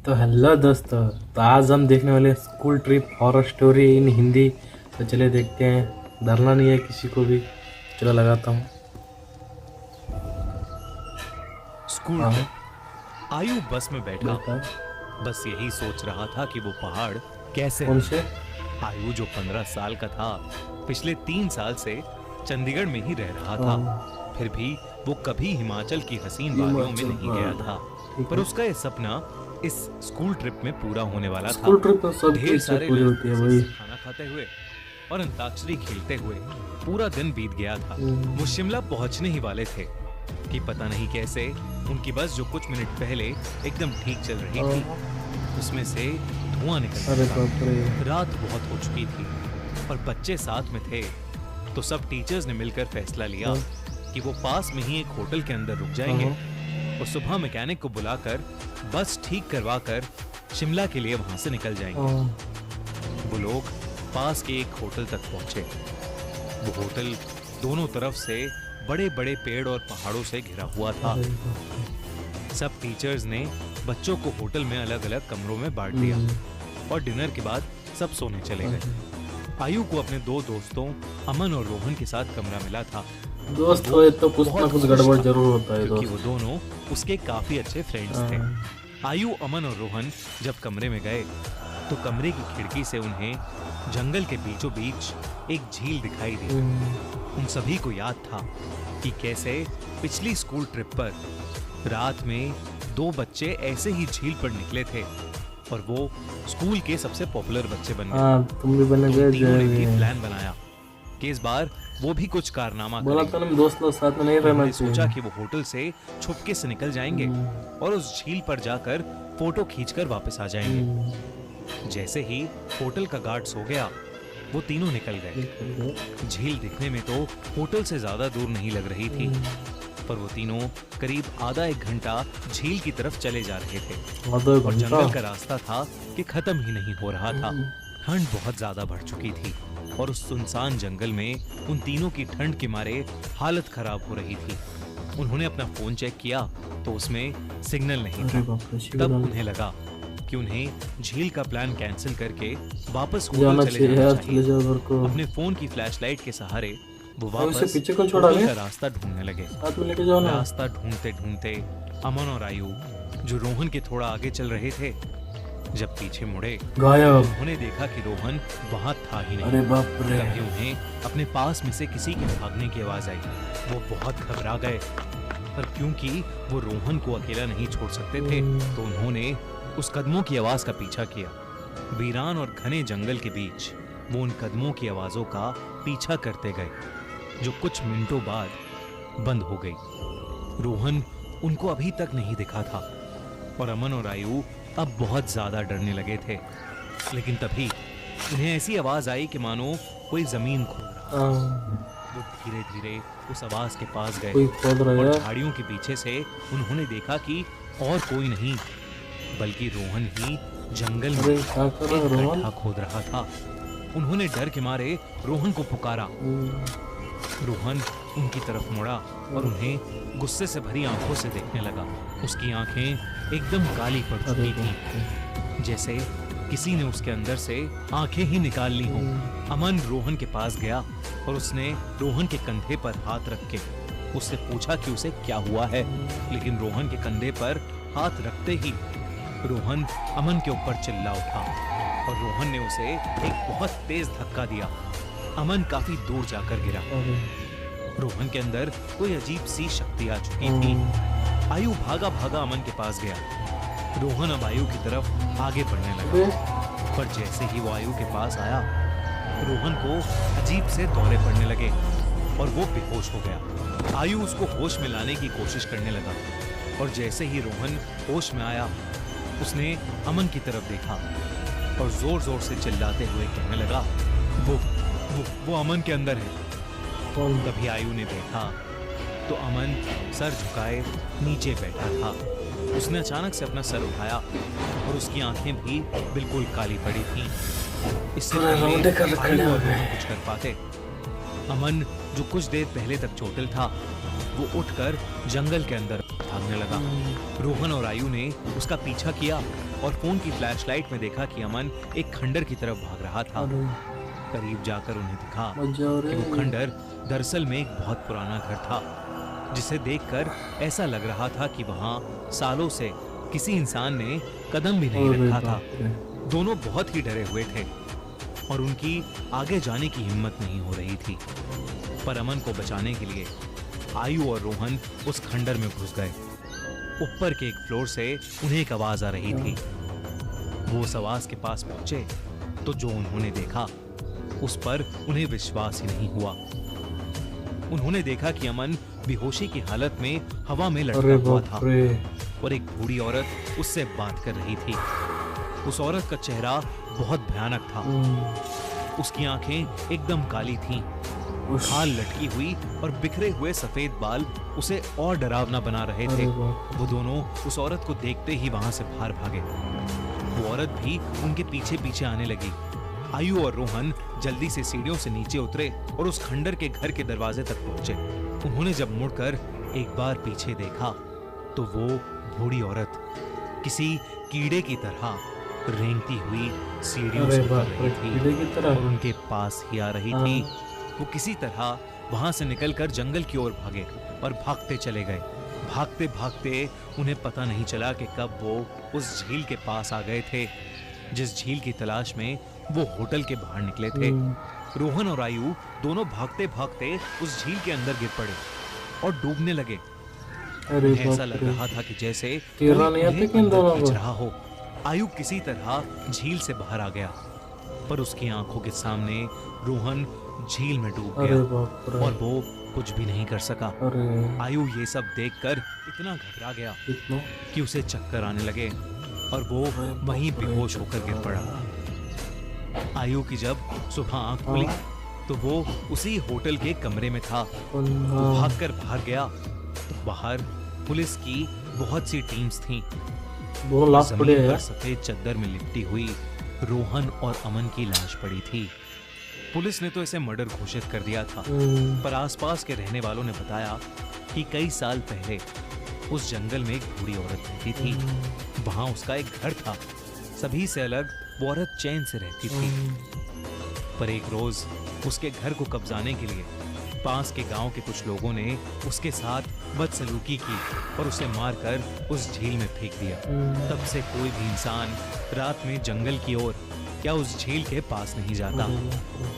तो हेलो दोस्तों। तो आज हम देखने वाले school trip horror story in Hindi. तो चले देखते हैं, डरना नहीं है किसी को भी। चलो लगाता हूँ। स्कूल हाँ, ट्रिप। आयु बस में बैठा, बेटा। बस यही सोच रहा था कि वो पहाड़ कैसे कौन हैं। से? आयु जो 15 साल का था, पिछले 3 साल से चंडीगढ़ में ही रह रहा था। हाँ, फिर भी वो कभी हिमाचल की हसीन वादियों में हिमाचल। नहीं गया हाँ, था। ठीक पर है। उसका ये सपना इस स्कूल ट्रिप में पूरा होने वाला था। स्कूल ट्रिप में सबकी ढेर इच्छा सारे पूरी होती है लजीज भाई। से खाना खाते हुए और अंताक्षरी खेलते हुए पूरा दिन बीत गया था। वो हम्म। शिमला पहुंचने ही वाले थे कि पता नहीं कैसे उनकी बस जो कुछ मिनट पहले एकदम ठीक चल रही थी, हाँ, उसमें से धुआं निकलने अरे लगा। बाप रे। रात बहुत हो चुकी थी और बच्चे साथ में थे, तो सब टीचर्स ने मिलकर फैसला लिया हाँ, कि वो पास में ही एक होटल के अंदर रुक हाँ, जाएंगे और सुबह मैकेनिक को बुलाकर बस ठीक करवा कर शिमला के लिए वहां से निकल जाएंगे। हाँ, वो लोग पास के एक होटल तक पहुंचे। वो होटल दोनों तरफ से बड़े बड़े पेड़ और पहाड़ों से घिरा हुआ था। अरे बाप रे। सब टीचर्स ने बच्चों को होटल में अलग अलग कमरों में बांट दिया और डिनर के बाद सब सोने चले गए। आयु को अपने दो दोस्तों अमन और रोहन के साथ कमरा मिला था। दोस्त वो हो तो कुछ ना बहुत कुछ खुश गड़बड़ था जरूर होता है क्योंकि वो दोस्त। दोनों उसके काफी अच्छे फ्रेंड्स थे। हाँ, आयु, अमन और रोहन जब कमरे में गए तो कमरे की खिड़की से उन्हें जंगल के बीचों बीच एक झील दिखाई दी। उन सभी को याद था कि कैसे पिछली स्कूल ट्रिप पर रात में दो बच्चे ऐसे ही झील पर निकले थे और वो स्कूल के सबसे पॉपुलर बच्चे बन गए। हाँ, तुम भी बने तो गए उन तीनों ने भी जय। प्लान बनाया कि इस बार वो भी कुछ कारनामा बोला करेंगे। था ना, दोस्त लोग साथ में नहीं रहना उन्होंने सोचा चाहिए। कि वो होटल से छुपके से निकल जाएंगे और उस झील पर जाकर फोटो खींचकर वापस आ जाएंगे। जैसे ही होटल का गार्ड सो गया, वो तीनों निकल गए। झील दिखने में तो होटल से ज्यादा दूर नहीं लग रही थी, पर वो तीनों करीब आधा एक घंटा झील की तरफ चले जा रहे थे और जंगल का रास्ता था कि खत्म ही नहीं हो रहा था। ठंड बहुत ज्यादा बढ़ चुकी थी और उस सुनसान जंगल में उन तीनों की ठंड के मारे हालत खराब हो रही थी। उन्होंने अपना फोन चेक किया तो उसमें सिग्नल नहीं था। तब उन्हें लगा कि उन्हें झील का प्लान कैंसिल करके वापस होटल चले जाना चाहिए। अपने फोन की फ्लैशलाइट के सहारे वो वापस पीछे को छोड़ा होटल का रास्ता ढूंढने लगे। साथ में लेके जाओ ना। रास्ता ढूंढते ढूंढते अमन और आयु, जो रोहन के थोड़ा आगे चल रहे थे, जब पीछे मुड़े गायब। उन्होंने देखा कि रोहन वहां था ही नहीं। अरे बाप रे। तभी उन्हें अपने पास में से किसी के भागने की आवाज आई। वो बहुत घबरा गए, पर क्योंकि वो रोहन को अकेला नहीं छोड़ सकते थे, तो उन्होंने उस कदमों की आवाज का पीछा किया। वीरान और घने जंगल के बीच वो उन कदमों की आवाजों का पीछा करते गए, जो कुछ मिनटों बाद बंद हो गई। रोहन उनको अभी तक नहीं दिखा था और अमन और आयु अब बहुत ज्यादा डरने लगे थे। लेकिन तभी उन्हें ऐसी आवाज आई कि मानो कोई जमीन खोद रहा। वो धीरे धीरे उस आवाज के पास गए कोई खोद रहा और है। झाड़ियों के पीछे से उन्होंने देखा कि और कोई नहीं बल्कि रोहन ही जंगल में अरे क्या कर रहा है एक रोहन? गड्ढा खोद रहा था। उन्होंने डर के मारे रोहन को पुकारा। रोहन उनकी तरफ मुड़ा और उन्हें गुस्से से भरी आंखों से देखने लगा। उसकी आंखें एकदम काली पड़ चुकी थीं, जैसे किसी ने उसके अंदर से आंखें ही निकाल ली हों। अमन रोहन के पास गया और उसने रोहन के कंधे पर हाथ रख के उससे पूछा कि उसे क्या हुआ है। लेकिन रोहन के कंधे पर हाथ रखते ही रोहन अमन के ऊपर चिल्ला उठा और रोहन ने उसे एक बहुत तेज धक्का दिया। अमन काफी दूर जाकर गिरा। रोहन के अंदर कोई अजीब सी शक्ति आ चुकी थी। आयु भागा भागा अमन के पास गया। रोहन अब आयु की तरफ आगे बढ़ने लगा, पर जैसे ही वो आयु के पास आया, रोहन को अजीब से दौरे पड़ने लगे और वो बेहोश हो गया। आयु उसको होश में लाने की कोशिश करने लगा और जैसे ही रोहन होश में आया, उसने अमन की तरफ देखा और जोर जोर से चिल्लाते हुए कहने लगा, वो अमन के अंदर है। तभी आयु ने देखा तो अमन सर झुकाए नीचे बैठा था। उसने अचानक से अपना सर उठाया और उसकी आंखें भी बिल्कुल काली पड़ी थीं। इससे पहले आयु और रोहन कुछ कर पाते। अमन, जो कुछ देर पहले तक चोटिल था, वो उठकर जंगल के अंदर भागने लगा। रोहन और आयु ने उसका पीछा किया और फोन की फ्लैशलाइट में देखा कि अमन एक खंडर की तरफ भाग रहा था। अरे करीब जाकर उन्हें दिखा मजा हो कि वो रहा है। खंडर दरअसल में एक बहुत पुराना घर था, जिसे देखकर ऐसा लग रहा था कि वहां सालों से किसी इंसान ने कदम भी नहीं अरे रखा था। बाप रे। दोनों बहुत ही डरे हुए थे और उनकी आगे जाने की हिम्मत नहीं हो रही थी। पर अमन को बचाने के लिए आयु और रोहन उस खंडर में घुस गए। ऊपर के एक फ्लोर से उन्हें एक आवाज आ रही थी। वो उस आवाज के पास पहुंचे तो जो उन्होंने देखा उस पर उन्हें विश्वास ही नहीं हुआ। उन्होंने देखा कि अमन बेहोशी की हालत में हवा में अरे लटका हुआ बाप था रे। और एक बूढ़ी औरत उससे बात कर रही थी। उस औरत का चेहरा बहुत भयानक था। उसकी आंखें एकदम काली थीं, खाल लटकी हुई और बिखरे हुए सफेद बाल उसे और डरावना बना रहे थे। अरे बाप वो दोनों उस औरत को देखते ही वहां से बाहर भागे। वो औरत भी उनके पीछे पीछे आने लगी। आयु और रोहन जल्दी से सीढ़ियों से नीचे उतरे और उस खंडर के घर के दरवाजे तक पहुंचे। उन्होंने जब मुड़कर एक बार पीछे देखा तो वो बूढ़ी औरत किसी कीड़े की तरह रेंगती हुई सीढ़ियों अरे से उतर बाप रही रे, थी कीड़े की तरह। और उनके पास ही आ रही हाँ। थी। वो किसी तरह वहां से निकलकर जंगल की ओर भागे और भागते चले गए। भागते भागते उन्हें पता नहीं चला कि कब वो उस झील के पास आ गए थे, जिस झील की तलाश में वो होटल के बाहर निकले थे। रोहन और आयु दोनों भागते भागते उस झील के अंदर गिर पड़े और डूबने लगे। अरे उन्हें ऐसा बाप लग रे। रहा था कि जैसे तैरना कोई नहीं आता उन्हें कि इन अंदर दोनों खींच को? रहा हो। आयु किसी तरह झील से बाहर आ गया, पर उसकी आंखों के सामने रोहन झील में डूब अरे गया बाप रे। और वो कुछ भी नहीं कर सका। अरे आयु ये सब देखकर इतना घबरा गया कितना। कि उसे चक्कर आने लगे और वो वहीं बेहोश होकर गिर पड़ा। आयु की जब सुबह आंख खुली तो वो उसी होटल के कमरे में था। वो भागकर बाहर गया तो बाहर पुलिस की बहुत सी टीम्स थीं। दोनों लाश पड़े जमीन हैं पर सफेद चद्दर में लिपटी हुई रोहन और अमन की लाश पड़ी थी। पुलिस ने तो इसे मर्डर घोषित कर दिया था, पर आसपास के रहने वालों ने बताया कि कई साल पहले उस जंगल में एक बूढ़ी औरत रहती थी। वहां उसका एक घर था। सभी से अलग वो औरत चैन से रहती थी। पर एक रोज उसके घर को कब्जाने के लिए पास के गांव के कुछ लोगों ने उसके साथ बदसलूकी की और उसे मारकर उस झील में फेंक दिया। तब से कोई भी इंसान रात में जंगल की ओर या उस झील के पास नहीं जाता।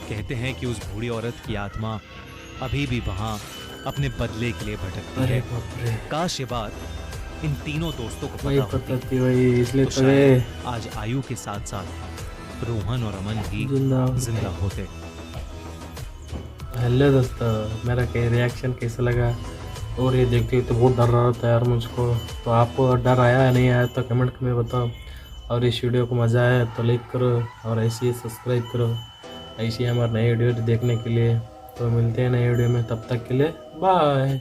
कहते हैं कि उस बूढ़ी औरत की आत्मा अभी भी वहां अपने बदले के लिए भटकती अरे है। बाप रे। काश ये बात इन तीनों दोस्तों को नहीं पता पता होती थी भाई, इसलिए तो तो शायद आज आयु के साथ साथ रोहन और अमन भी जिंदा जिंदा होते। हेलो दोस्तों, मेरा रिएक्शन कैसा लगा और ये देखते तो बहुत डर रहा था यार मुझको। तो आपको डर आया या नहीं आया तो कमेंट में बताओ। और इस वीडियो को मज़ा आया तो लाइक करो और ऐसे ही सब्सक्राइब करो, ऐसे ही हमारे नए वीडियो देखने के लिए। तो मिलते हैं नए वीडियो में, तब तक के लिए बाय।